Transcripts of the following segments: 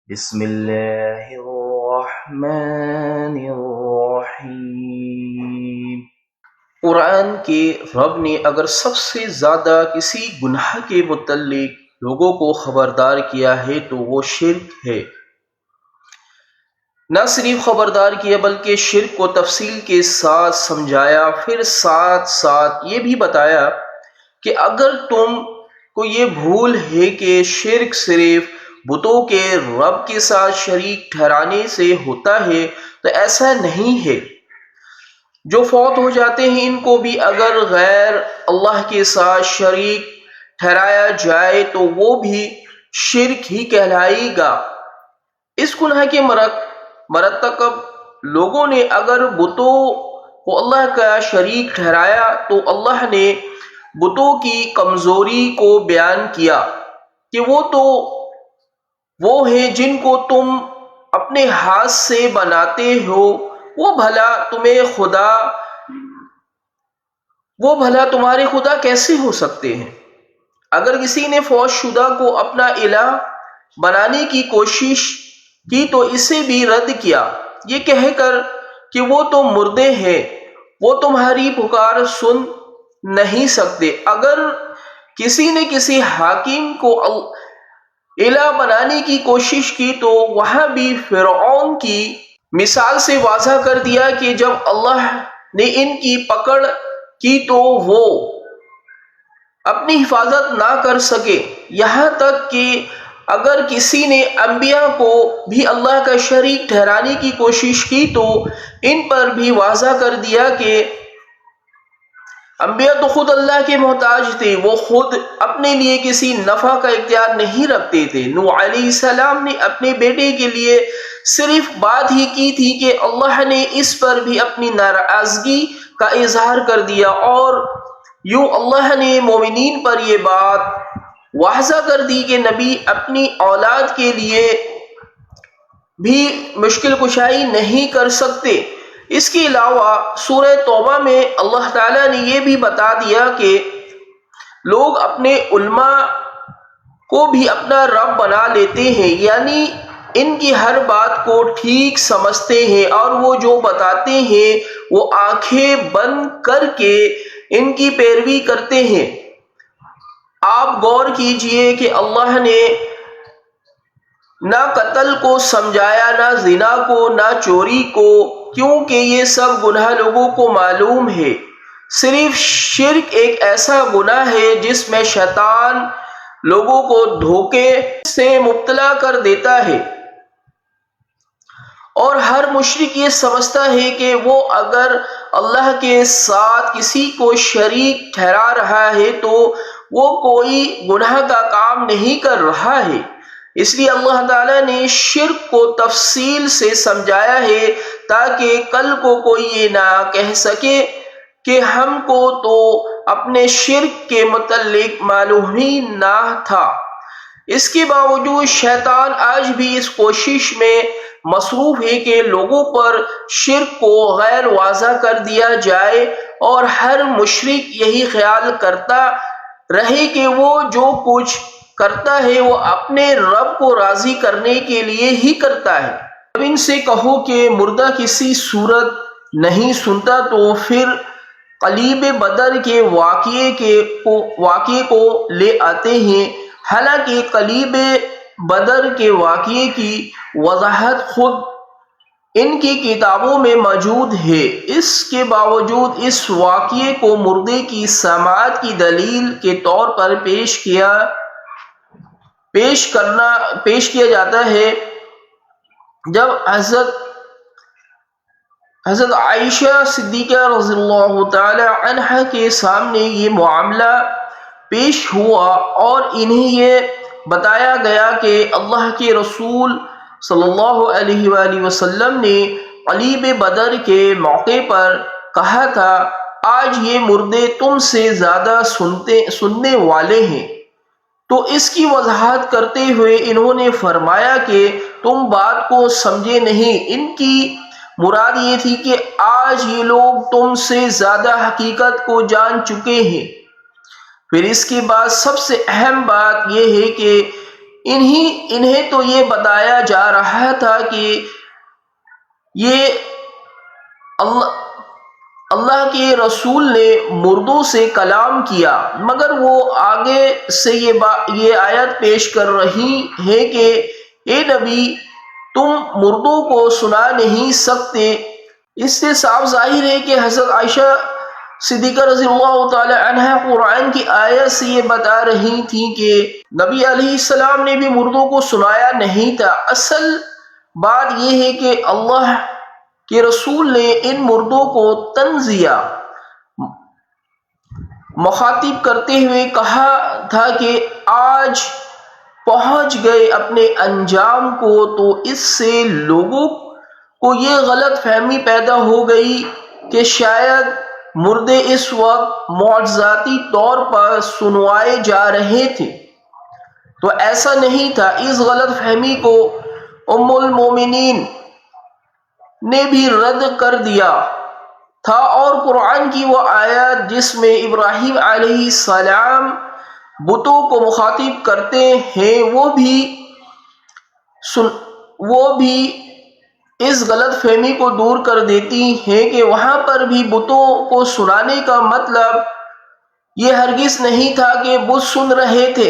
بسم اللہ الرحمن الرحیم۔ قرآن کے رب نے اگر سب سے زیادہ کسی گناہ کے متعلق لوگوں کو خبردار کیا ہے تو وہ شرک ہے۔ نہ صرف خبردار کیا بلکہ شرک کو تفصیل کے ساتھ سمجھایا، پھر ساتھ ساتھ یہ بھی بتایا کہ اگر تم کو یہ بھول ہے کہ شرک صرف بتوں کے رب کے ساتھ شریک ٹھہرانے سے ہوتا ہے تو ایسا نہیں ہے۔ جو فوت ہو جاتے ہیں ان کو بھی اگر غیر اللہ کے ساتھ شریک ٹھہرایا جائے تو وہ بھی شرک ہی کہلائے گا۔ اس گناہ کے مرتکب لوگوں نے اگر بتوں کو اللہ کا شریک ٹھہرایا تو اللہ نے بتوں کی کمزوری کو بیان کیا کہ وہ تو وہ ہے جن کو تم اپنے ہاتھ سے بناتے ہو، وہ بھلا تمہارے خدا کیسے ہو سکتے ہیں؟ اگر کسی نے فوت شدہ کو اپنا الہ بنانے کی کوشش کی تو اسے بھی رد کیا یہ کہہ کر کہ وہ تو مردے ہیں، وہ تمہاری پکار سن نہیں سکتے۔ اگر کسی نے کسی حاکم کو الہ بنانے کی کوشش کی تو وہاں بھی فرعون کی مثال سے واضح کر دیا کہ جب اللہ نے ان کی پکڑ کی تو وہ اپنی حفاظت نہ کر سکے، یہاں تک کہ اگر کسی نے انبیاء کو بھی اللہ کا شریک ٹھہرانے کی کوشش کی تو ان پر بھی واضح کر دیا کہ انبیاء تو خود اللہ کے محتاج تھے، وہ خود اپنے لیے کسی نفع کا اختیار نہیں رکھتے تھے۔ نوح علیہ السلام نے اپنے بیٹے کے لیے صرف بات ہی کی تھی کہ اللہ نے اس پر بھی اپنی ناراضگی کا اظہار کر دیا، اور یوں اللہ نے مومنین پر یہ بات واضح کر دی کہ نبی اپنی اولاد کے لیے بھی مشکل کشائی نہیں کر سکتے۔ اس کے علاوہ سورہ توبہ میں اللہ تعالیٰ نے یہ بھی بتا دیا کہ لوگ اپنے علماء کو بھی اپنا رب بنا لیتے ہیں، یعنی ان کی ہر بات کو ٹھیک سمجھتے ہیں اور وہ جو بتاتے ہیں وہ آنکھیں بند کر کے ان کی پیروی کرتے ہیں۔ آپ غور کیجئے کہ اللہ نے نہ قتل کو سمجھایا، نہ زنا کو، نہ چوری کو، کیونکہ یہ سب گناہ لوگوں کو معلوم ہے۔ صرف شرک ایک ایسا گناہ ہے جس میں شیطان لوگوں کو دھوکے سے مبتلا کر دیتا ہے، اور ہر مشرک یہ سمجھتا ہے کہ وہ اگر اللہ کے ساتھ کسی کو شریک ٹھہرا رہا ہے تو وہ کوئی گناہ کا کام نہیں کر رہا ہے۔ اس لیے اللہ تعالیٰ نے شرک کو تفصیل سے سمجھایا ہے تاکہ کل کو کوئی یہ نہ کہہ سکے کہ ہم کو تو اپنے شرک کے متعلق معلوم ہی نہ تھا۔ اس کے باوجود شیطان آج بھی اس کوشش میں مصروف ہے کہ لوگوں پر شرک کو غیر واضح کر دیا جائے، اور ہر مشرک یہی خیال کرتا رہے کہ وہ جو کچھ کرتا ہے وہ اپنے رب کو راضی کرنے کے لیے ہی کرتا ہے۔ جب ان سے کہو کہ مردہ کسی صورت نہیں سنتا تو پھر قلیب بدر کے واقعے کو لے آتے ہیں، حالانکہ قلیب بدر کے واقعے کی وضاحت خود ان کی کتابوں میں موجود ہے۔ اس کے باوجود اس واقعے کو مردے کی سماعت کی دلیل کے طور پر پیش کیا جاتا ہے۔ جب حضرت عائشہ صدیقہ رضی اللہ تعالی عنہا کے سامنے یہ معاملہ پیش ہوا اور انہیں یہ بتایا گیا کہ اللہ کے رسول صلی اللہ علیہ وآلہ وسلم نے قلیب بدر کے موقع پر کہا تھا، آج یہ مردے تم سے زیادہ سننے والے ہیں، تو اس کی وضاحت کرتے ہوئے انہوں نے فرمایا کہ تم بات کو سمجھے نہیں، ان کی مراد یہ تھی کہ آج یہ لوگ تم سے زیادہ حقیقت کو جان چکے ہیں۔ پھر اس کے بعد سب سے اہم بات یہ ہے کہ انہیں تو یہ بتایا جا رہا تھا کہ یہ اللہ کے رسول نے مردوں سے کلام کیا، مگر وہ آگے سے یہ آیت پیش کر رہی ہے کہ اے نبی تم مردوں کو سنا نہیں سکتے۔ اس سے صاف ظاہر ہے کہ حضرت عائشہ صدیقہ رضی اللہ تعالی عنہ قرآن کی آیت سے یہ بتا رہی تھی کہ نبی علیہ السلام نے بھی مردوں کو سنایا نہیں تھا۔ اصل بات یہ ہے کہ اللہ کہ رسول نے ان مردوں کو تنزیہ مخاطب کرتے ہوئے کہا تھا کہ آج پہنچ گئے اپنے انجام کو، تو اس سے لوگوں کو یہ غلط فہمی پیدا ہو گئی کہ شاید مردے اس وقت معجزاتی طور پر سنوائے جا رہے تھے، تو ایسا نہیں تھا۔ اس غلط فہمی کو ام المومنین نے بھی رد کر دیا تھا، اور قرآن کی وہ آیت جس میں ابراہیم علیہ السلام بتوں کو مخاطب کرتے ہیں وہ بھی اس غلط فہمی کو دور کر دیتی ہیں کہ وہاں پر بھی بتوں کو سنانے کا مطلب یہ ہرگز نہیں تھا کہ بت سن رہے تھے،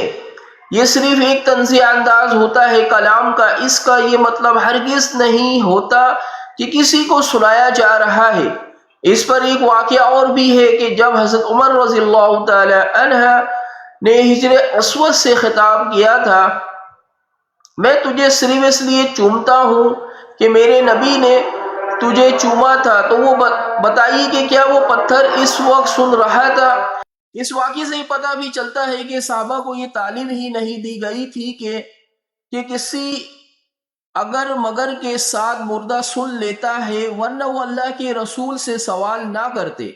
یہ صرف ایک طنزیہ انداز ہوتا ہے کلام کا۔ اس کا یہ مطلب ہرگز نہیں ہوتا کہ کسی کو سنایا جا رہا ہے۔ اس پر ایک واقعہ اور بھی ہے کہ جب حضرت عمر رضی اللہ تعالی عنہ نے حجر اسود سے خطاب کیا تھا، میں تجھے صرف اس لیے چومتا ہوں کہ میرے نبی نے تجھے چوما تھا، تو وہ بتائیے کہ کیا وہ پتھر اس وقت سن رہا تھا؟ اس واقعے سے پتہ بھی چلتا ہے کہ صحابہ کو یہ تعلیم ہی نہیں دی گئی تھی کہ کسی اگر مگر کے ساتھ مردہ سن لیتا ہے، ورنہ وہ اللہ کے رسول سے سوال نہ کرتے۔